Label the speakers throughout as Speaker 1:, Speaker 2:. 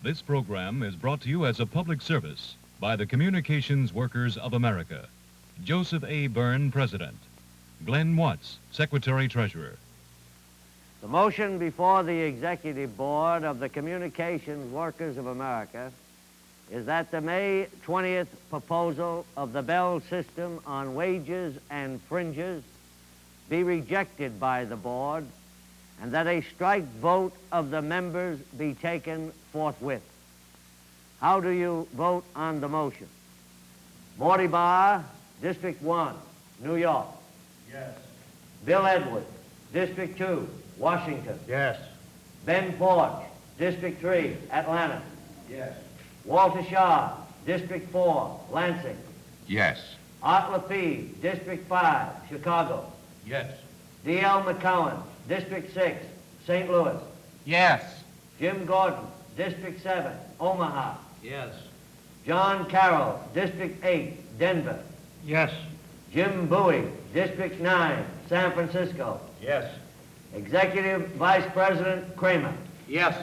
Speaker 1: This program is brought to you as a public service by the Communications Workers of America. Joseph A. Byrne, President. Glenn Watts, Secretary-Treasurer.
Speaker 2: The motion before the Executive Board of the Communications Workers of America is that the May 20th proposal of the Bell system on wages and fringes be rejected by the Board and that a strike vote of the members be taken forthwith. How do you vote on the motion? Morty Barr, District 1, New York.
Speaker 3: Yes.
Speaker 2: Bill Edwards, District 2, Washington.
Speaker 3: Yes.
Speaker 2: Ben Forge, District 3, Atlanta.
Speaker 3: Yes.
Speaker 2: Walter Shaw, District 4, Lansing.
Speaker 3: Yes.
Speaker 2: Art Lafee, District 5, Chicago.
Speaker 3: Yes.
Speaker 2: D.L. McCowan, District 6, St. Louis.
Speaker 3: Yes.
Speaker 2: Jim Gordon, District 7, Omaha.
Speaker 3: Yes.
Speaker 2: John Carroll, District 8, Denver.
Speaker 3: Yes.
Speaker 2: Jim Bowie, District 9, San Francisco.
Speaker 3: Yes.
Speaker 2: Executive Vice President Kramer.
Speaker 3: Yes.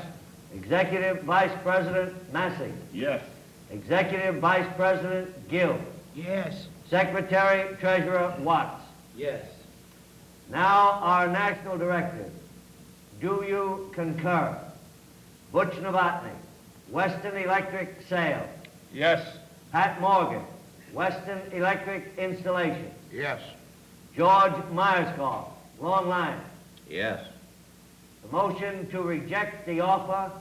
Speaker 2: Executive Vice President Massey.
Speaker 3: Yes.
Speaker 2: Executive Vice President Gill.
Speaker 3: Yes.
Speaker 2: Secretary Treasurer Watts.
Speaker 3: Yes.
Speaker 2: Now our national directors. Do you concur? Butch Novotny, Western Electric Sales.
Speaker 3: Yes.
Speaker 2: Pat Morgan, Western Electric Installation.
Speaker 3: Yes.
Speaker 2: George Myerscough, Long Line.
Speaker 3: Yes.
Speaker 2: The motion to reject the offer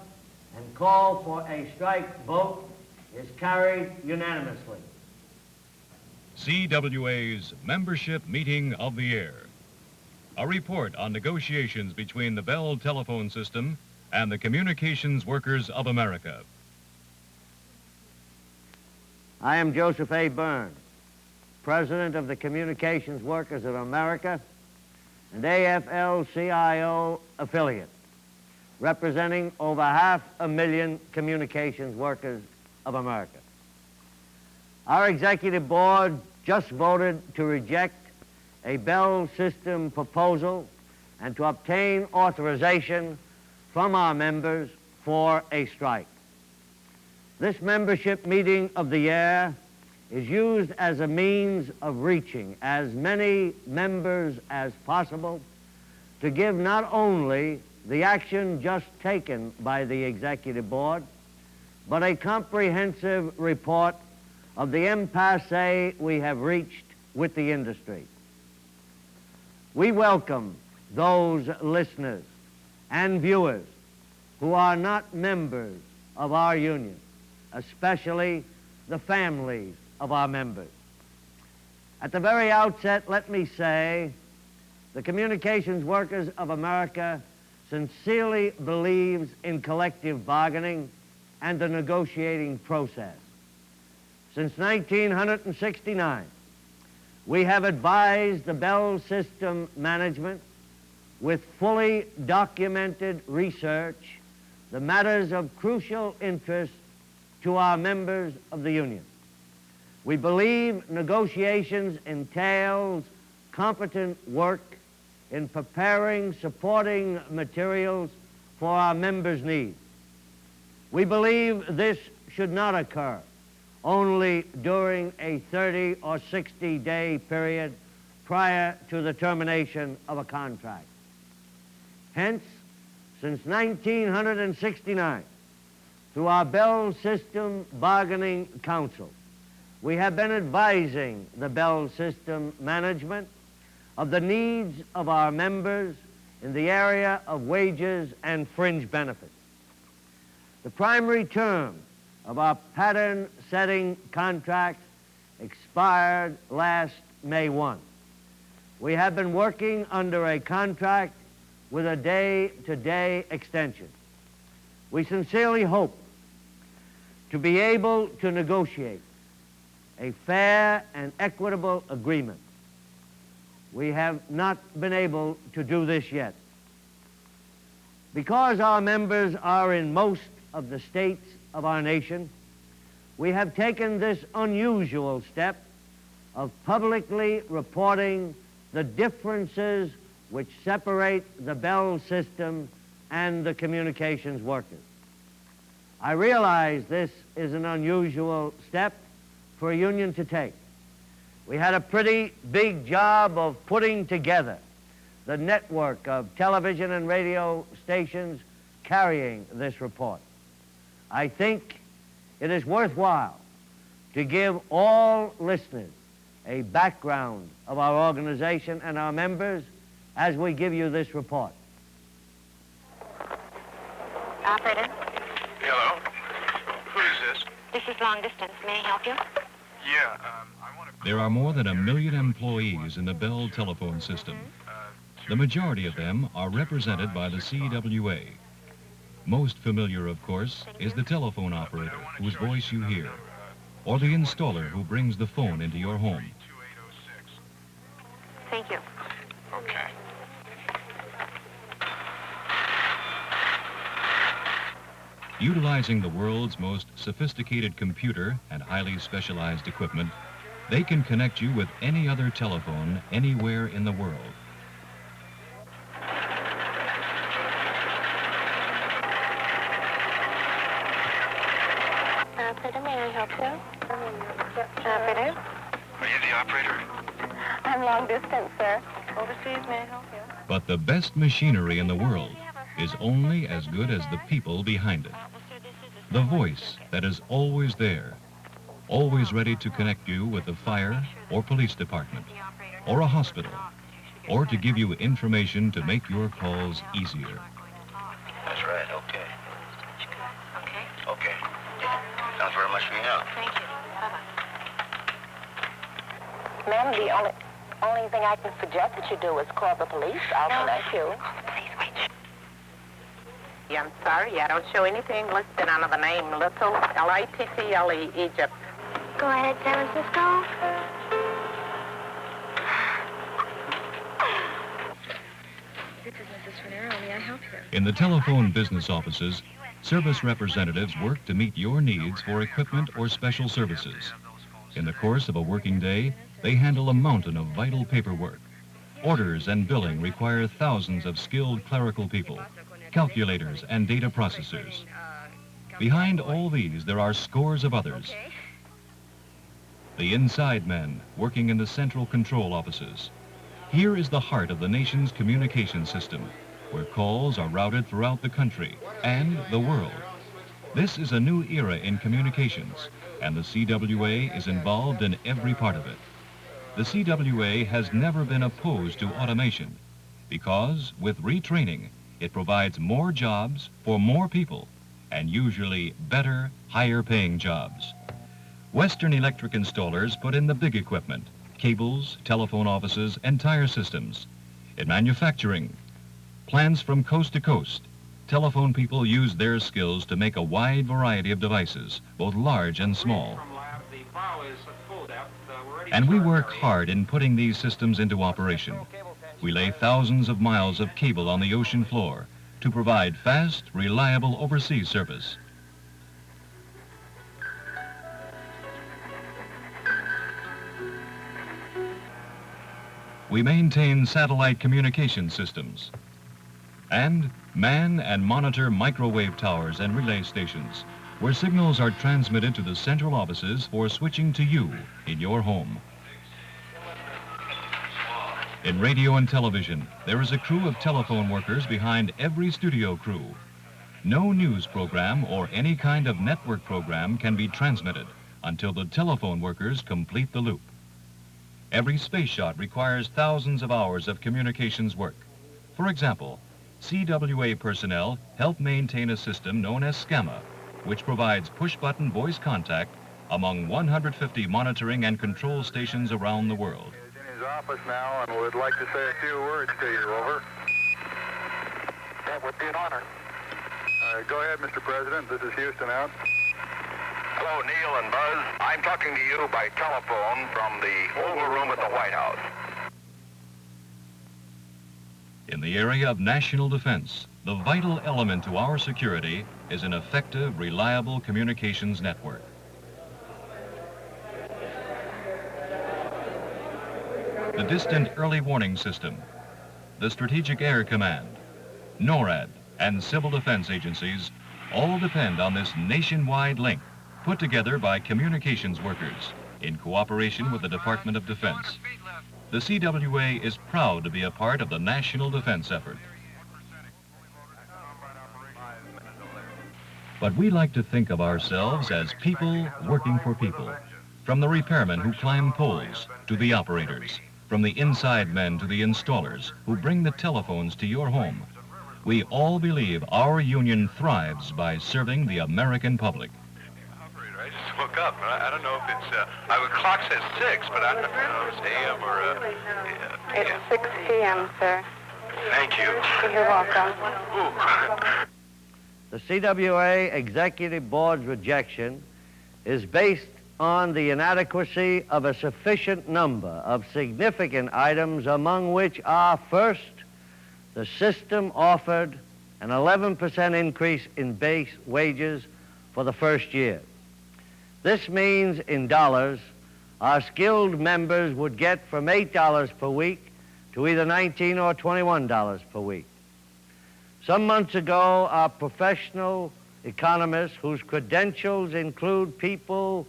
Speaker 2: and call for a strike vote is carried unanimously.
Speaker 1: CWA's Membership Meeting of the Year. A report on negotiations between the Bell telephone system and the Communications Workers of America.
Speaker 2: I am Joseph A. Byrne, President of the Communications Workers of America and AFL-CIO affiliate, representing over 500,000 communications workers of America. Our executive board just voted to reject a Bell system proposal and to obtain authorization from our members for a strike. This membership meeting of the year is used as a means of reaching as many members as possible to give not only the action just taken by the Executive Board, but a comprehensive report of the impasse we have reached with the industry. We welcome those listeners and viewers who are not members of our union, especially the families of our members. At the very outset, let me say the Communications Workers of America sincerely believes in collective bargaining and the negotiating process. Since 1969, we have advised the Bell system management with fully documented research the matters of crucial interest to our members of the union. We believe negotiations entails competent work in preparing supporting materials for our members' needs. We believe this should not occur only during a 30 or 60-day period prior to the termination of a contract. Hence, since 1969, through our Bell System Bargaining Council, we have been advising the Bell System management of the needs of our members in the area of wages and fringe benefits. The primary term of our pattern-setting contract expired last May 1. We have been working under a contract with a day-to-day extension. We sincerely hope to be able to negotiate a fair and equitable agreement. We have not been able to do this yet. Because our members are in most of the states of our nation, we have taken this unusual step of publicly reporting the differences which separate the Bell system and the communications workers. I realize this is an unusual step for a union to take. We had a pretty big job of putting together the network of television and radio stations carrying this report. I think it is worthwhile to give all listeners a background of our organization and our members as we give you this report.
Speaker 4: Operator,
Speaker 5: Hello? Who is this?
Speaker 4: this is long distance. May I help you?
Speaker 5: Yeah, I want to...
Speaker 1: There are more than 1 million employees in the Bell telephone system. The majority of them are represented by the CWA. Most familiar, of course, is the telephone operator whose voice you hear, or the installer who brings the phone into your home.
Speaker 4: Thank you.
Speaker 5: Okay.
Speaker 1: Utilizing the world's most sophisticated computer and highly specialized equipment, they can connect you with any other telephone anywhere in the world.
Speaker 4: Operator, may I help you? Operator?
Speaker 5: Are you the operator?
Speaker 4: I'm long distance, sir. Overseas, may I help you?
Speaker 1: But the best machinery in the world is only as good as the people behind it. The voice that is always there, always ready to connect you with the fire or police department, or a hospital, or to give you information to make your calls easier.
Speaker 3: That's right, okay.
Speaker 4: Okay.
Speaker 3: Okay. Thanks very much for your help.
Speaker 4: Thank you. Bye-bye.
Speaker 6: Ma'am, the only thing I can suggest that you do is call the police. I'll connect you.
Speaker 4: Please wait.
Speaker 7: Yeah, I'm sorry, I don't show anything listed under the name Little, L-I-T-T-L-E, Egypt.
Speaker 4: Go ahead, San Francisco. This is Mrs. Finero. May I help you?
Speaker 1: In the telephone business offices, service representatives work to meet your needs for equipment or special services. In the course of a working day, they handle a mountain of vital paperwork. Orders and billing require thousands of skilled clerical people, calculators and data processors. Behind all these, there are scores of others. The inside men working in the central control offices. Here is the heart of the nation's communication system, where calls are routed throughout the country and the world. This is a new era in communications, and the CWA is involved in every part of it. The CWA has never been opposed to automation because, with retraining, it provides more jobs for more people and usually better, higher-paying jobs. Western Electric installers put in the big equipment, cables, telephone offices, entire systems. In manufacturing, plants from coast to coast, telephone people use their skills to make a wide variety of devices, both large and small. And we work hard in putting these systems into operation. We lay thousands of miles of cable on the ocean floor to provide fast, reliable overseas service. We maintain satellite communication systems and man and monitor microwave towers and relay stations where signals are transmitted to the central offices for switching to you in your home. In radio and television, there is a crew of telephone workers behind every studio crew. No news program or any kind of network program can be transmitted until the telephone workers complete the loop. Every space shot requires thousands of hours of communications work. For example, CWA personnel help maintain a system known as SCAMA, which provides push-button voice contact among 150 monitoring and control stations around the world.
Speaker 5: In his office now and would like to say a few words to you, over.
Speaker 3: That would be an honor.
Speaker 5: Go ahead, Mr. President. This is Houston out.
Speaker 3: Hello, Neil and Buzz. I'm talking to you by telephone from the Oval Room at the White House.
Speaker 1: In the area of national defense, the vital element to our security is an effective, reliable communications network. The Distant Early Warning System, the Strategic Air Command, NORAD, and civil defense agencies all depend on this nationwide link put together by communications workers in cooperation with the Department of Defense. The CWA is proud to be a part of the national defense effort. But we like to think of ourselves as people working for people, from the repairmen who climb poles to the operators, from the inside men to the installers who bring the telephones to your home. We all believe our union thrives by serving the American public.
Speaker 5: I just woke up. I don't know if it's, the clock says 6, but I don't know if it's AM or,
Speaker 4: It's 6 p.m., sir.
Speaker 5: Thank you.
Speaker 4: You're welcome.
Speaker 5: Ooh.
Speaker 2: The CWA Executive Board's rejection is based on the inadequacy of a sufficient number of significant items, among which are, first, the system offered an 11% increase in base wages for the first year. This means, in dollars, our skilled members would get from $8 per week to either $19 or $21 per week. Some months ago, our professional economists, whose credentials include people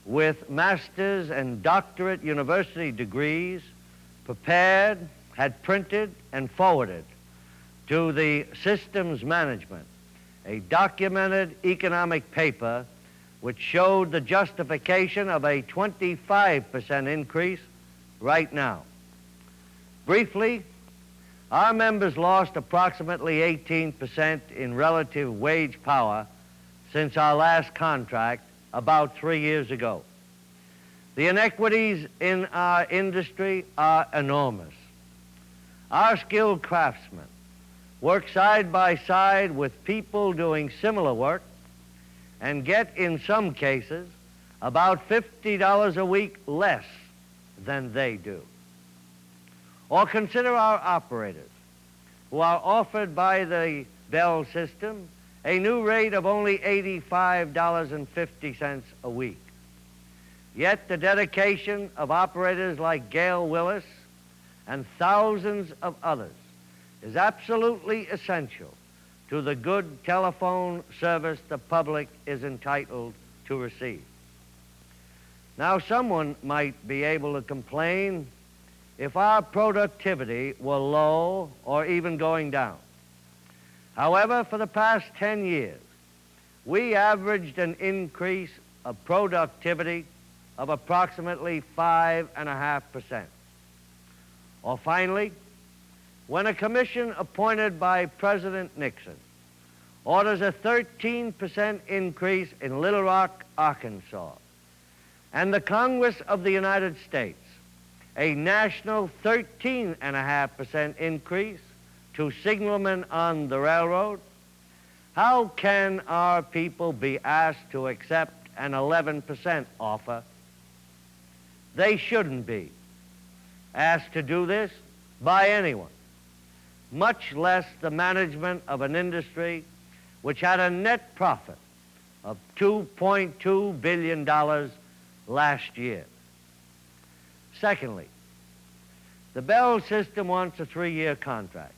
Speaker 2: with master's and doctorate university degrees, prepared, had printed, and forwarded to the systems management a documented economic paper which showed the justification of a 25% increase right now. Briefly, our members lost approximately 18% in relative wage power since our last contract about 3 years ago. The inequities in our industry are enormous. Our skilled craftsmen work side by side with people doing similar work and get, in some cases, about $50 a week less than they do. Or consider our operators, who are offered by the Bell system a new rate of only $85.50 a week. Yet the dedication of operators like Gail Willis and thousands of others is absolutely essential to the good telephone service the public is entitled to receive. Now, someone might be able to complain if our productivity were low or even going down. However, for the past 10 years, we averaged an increase of productivity of approximately 5.5%. Or finally, when a commission appointed by President Nixon orders a 13% increase in Little Rock, Arkansas, and the Congress of the United States a national 13.5% increase to signalmen on the railroad, how can our people be asked to accept an 11% offer? They shouldn't be asked to do this by anyone, much less the management of an industry which had a net profit of $2.2 billion last year. Secondly, the Bell system wants a 3-year contract.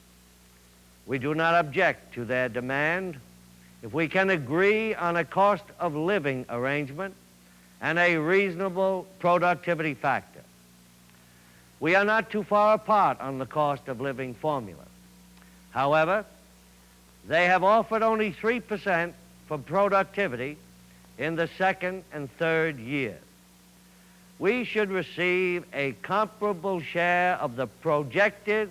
Speaker 2: We do not object to their demand if we can agree on a cost of living arrangement and a reasonable productivity factor. We are not too far apart on the cost of living formula. However, they have offered only 3% for productivity in the second and third year. We should receive a comparable share of the projected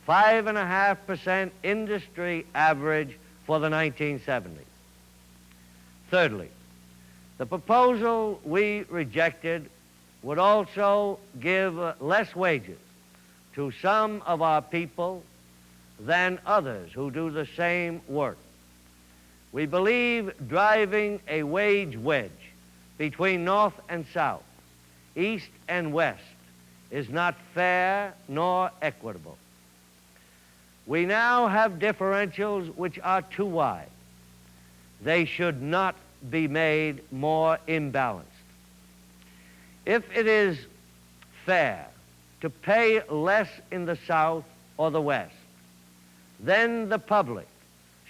Speaker 2: 5.5% industry average for the 1970s. Thirdly, the proposal we rejected would also give less wages to some of our people than others who do the same work. We believe driving a wage wedge between North and South, East and West, is not fair nor equitable. We now have differentials which are too wide. They should not be made more imbalanced. If it is fair to pay less in the South or the West, then the public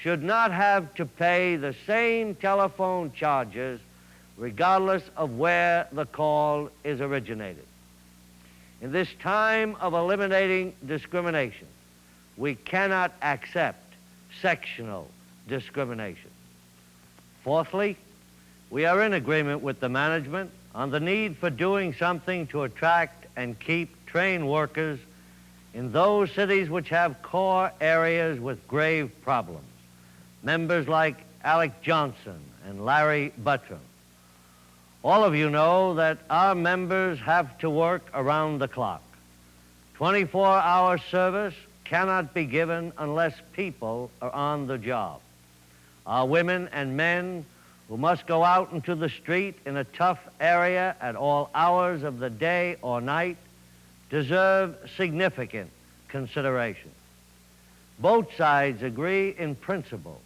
Speaker 2: should not have to pay the same telephone charges regardless of where the call is originated. In this time of eliminating discrimination, we cannot accept sectional discrimination. Fourthly, we are in agreement with the management on the need for doing something to attract and keep trained workers in those cities which have core areas with grave problems. Members like Alec Johnson and Larry Buttram. All of you know that our members have to work around the clock. 24-hour service cannot be given unless people are on the job. Our women and men who must go out into the street in a tough area at all hours of the day or night deserve significant consideration. Both sides agree in principle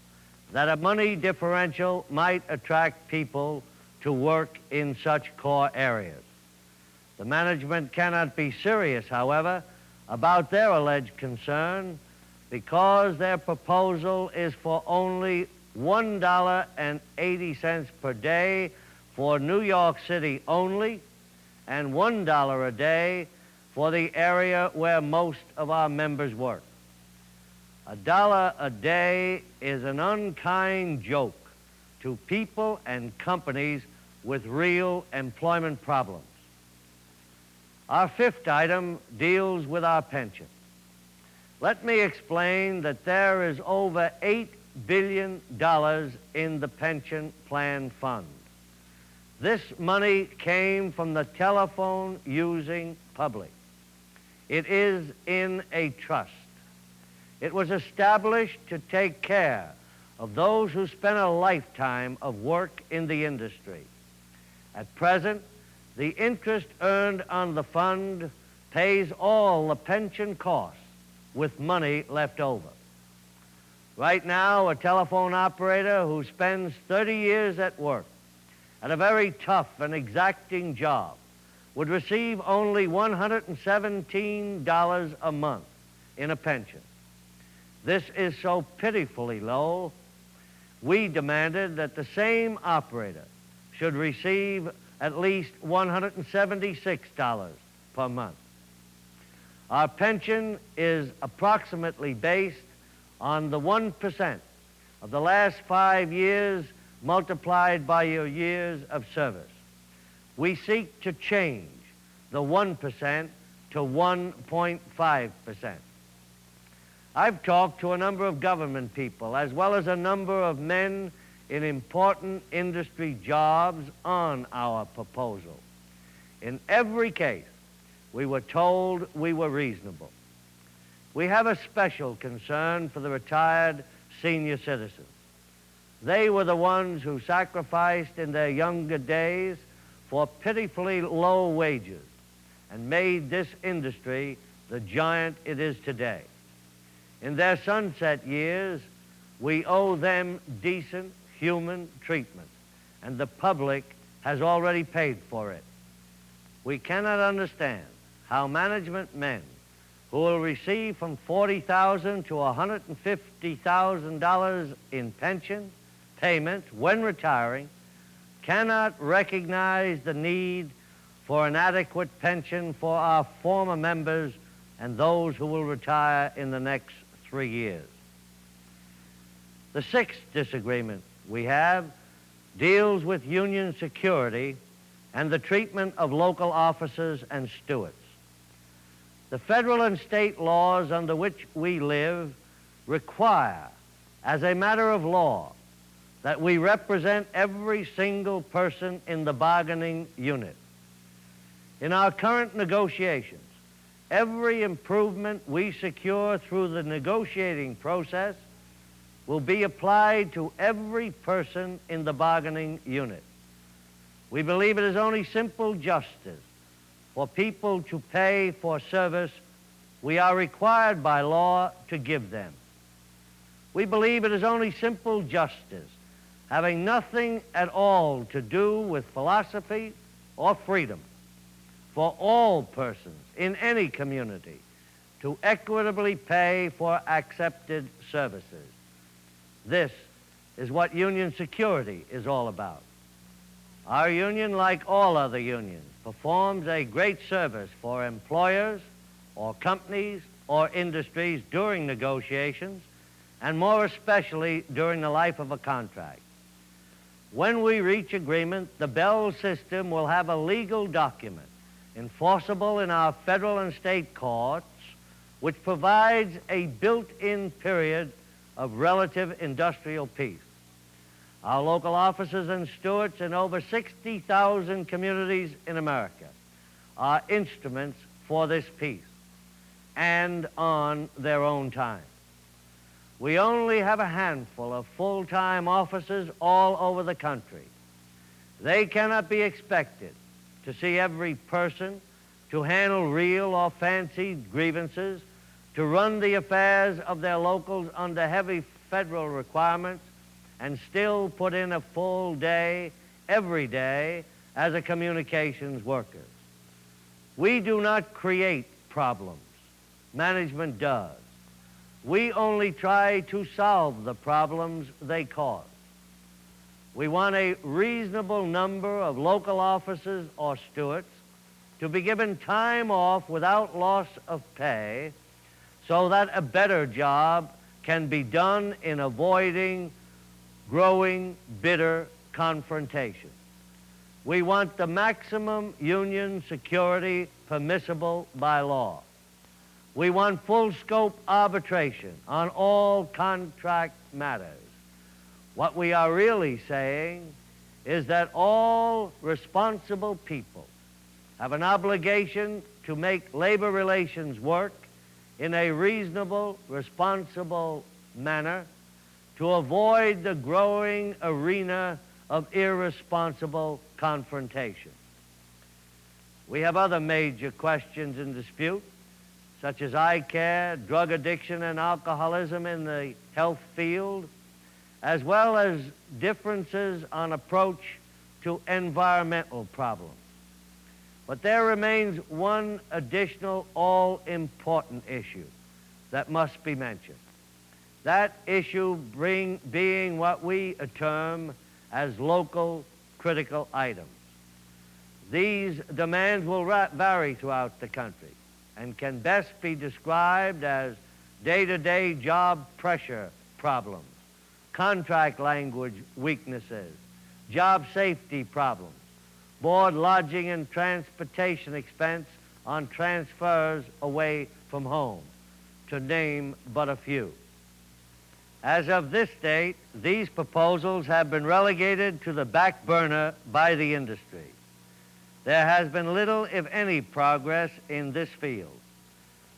Speaker 2: that a money differential might attract people to work in such core areas. The management cannot be serious, however, about their alleged concern because their proposal is for only $1.80 per day for New York City only and $1 a day for the area where most of our members work. $1 a day is an unkind joke to people and companies with real employment problems. Our fifth item deals with our pension. Let me explain that there is over $8 billion in the pension plan fund. This money came from the telephone-using public. It is in a trust. It was established to take care of those who spent a lifetime of work in the industry. At present, the interest earned on the fund pays all the pension costs with money left over. Right now, a telephone operator who spends 30 years at work at a very tough and exacting job would receive only $117 a month in a pension. This is so pitifully low, we demanded that the same operator should receive at least $176 per month. Our pension is approximately based on the 1% of the last 5 years multiplied by your years of service. We seek to change the 1% to 1.5%. I've talked to a number of government people as well as a number of men in important industry jobs on our proposal. In every case, we were told we were reasonable. We have a special concern for the retired senior citizens. They were the ones who sacrificed in their younger days for pitifully low wages and made this industry the giant it is today. In their sunset years, we owe them decent human treatment, and the public has already paid for it. We cannot understand how management men who will receive from $40,000 to $150,000 in pension payments when retiring cannot recognize the need for an adequate pension for our former members and those who will retire in the next 3 years. The sixth disagreement we have deals with union security and the treatment of local officers and stewards. The federal and state laws under which we live require, as a matter of law, that we represent every single person in the bargaining unit. In our current negotiations, every improvement we secure through the negotiating process will be applied to every person in the bargaining unit. We believe it is only simple justice for people to pay for service we are required by law to give them. We believe it is only simple justice, having nothing at all to do with philosophy or freedom, for all persons in any community to equitably pay for accepted services. This is what union security is all about. Our union, like all other unions, performs a great service for employers or companies or industries during negotiations, and more especially during the life of a contract. When we reach agreement, the Bell system will have a legal document enforceable in our federal and state courts, which provides a built-in period of relative industrial peace. Our local officers and stewards in over 60,000 communities in America are instruments for this peace, and on their own time. We only have a handful of full-time officers all over the country. They cannot be expected to see every person, to handle real or fancied grievances, to run the affairs of their locals under heavy federal requirements, and still put in a full day every day as a communications worker. We do not create problems. Management does. We only try to solve the problems they cause. We want a reasonable number of local officers or stewards to be given time off without loss of pay so that a better job can be done in avoiding growing bitter confrontation. We want the maximum union security permissible by law. We want full scope arbitration on all contract matters. What we are really saying is that all responsible people have an obligation to make labor relations work in a reasonable, responsible manner to avoid the growing arena of irresponsible confrontation. We have other major questions in dispute, such as eye care, drug addiction, and alcoholism in the health field, as well as differences on approach to environmental problems. But there remains one additional all-important issue that must be mentioned. That issue being what we term as local critical items. These demands will vary throughout the country and can best be described as day-to-day job pressure problems, contract language weaknesses, job safety problems, board lodging and transportation expense on transfers away from home, to name but a few. As of this date, these proposals have been relegated to the back burner by the industry. There has been little, if any, progress in this field.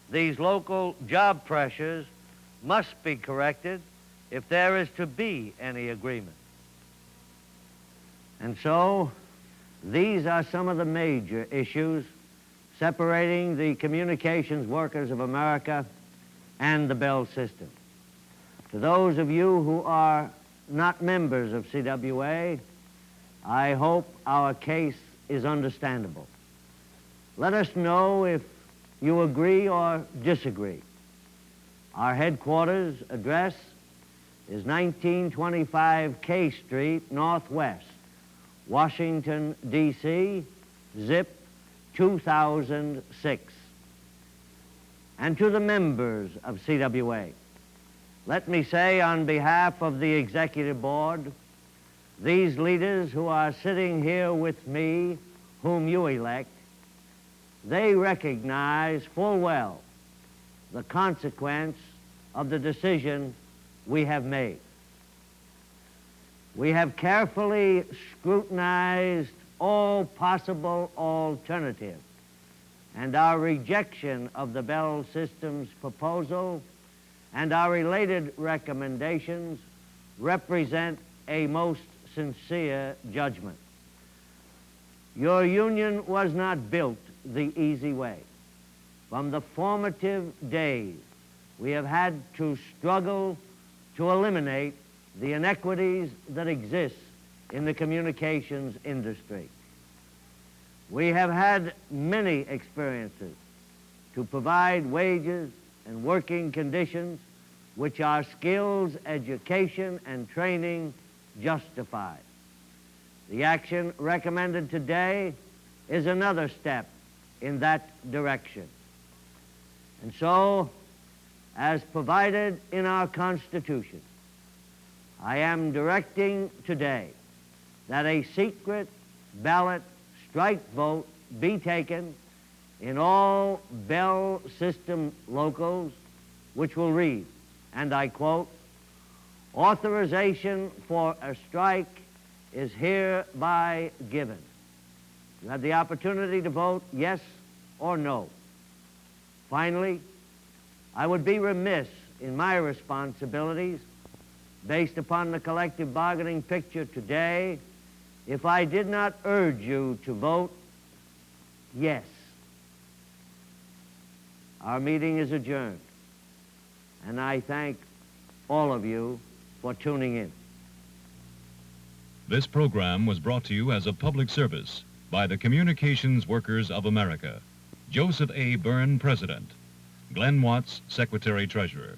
Speaker 2: These local job pressures must be corrected if there is to be any agreement. And so, these are some of the major issues separating the communications workers of America and the Bell system. To those of you who are not members of CWA, I hope our case is understandable. Let us know if you agree or disagree. Our headquarters address is 1925 K Street, Northwest, Washington, D.C., zip 2006. And to the members of CWA, let me say on behalf of the executive board, these leaders who are sitting here with me, whom you elect, they recognize full well the consequence of the decision we have made. We have carefully scrutinized all possible alternatives, and our rejection of the Bell System's proposal and our related recommendations represent a most sincere judgment. Your union was not built the easy way. From the formative days, we have had to struggle to eliminate the inequities that exist in the communications industry. We have had many experiences to provide wages and working conditions which our skills, education, and training justify. The action recommended today is another step in that direction. And so, as provided in our Constitution, I am directing today that a secret ballot strike vote be taken in all Bell System locals, which will read, and I quote, "Authorization for a strike is hereby given." You have the opportunity to vote yes or no. Finally, I would be remiss in my responsibilities based upon the collective bargaining picture today if I did not urge you to vote yes. Our meeting is adjourned, and I thank all of you for tuning in.
Speaker 1: This program was brought to you as a public service by the Communications Workers of America. Joseph A. Byrne, President. Glenn Watts, Secretary-Treasurer.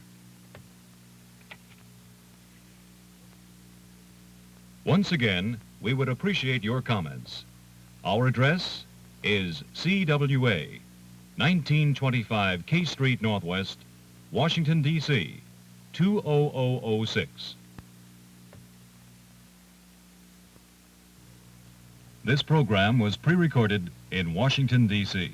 Speaker 1: Once again, we would appreciate your comments. Our address is CWA, 1925 K Street Northwest, Washington, D.C., 20006. This program was pre-recorded in Washington, D.C.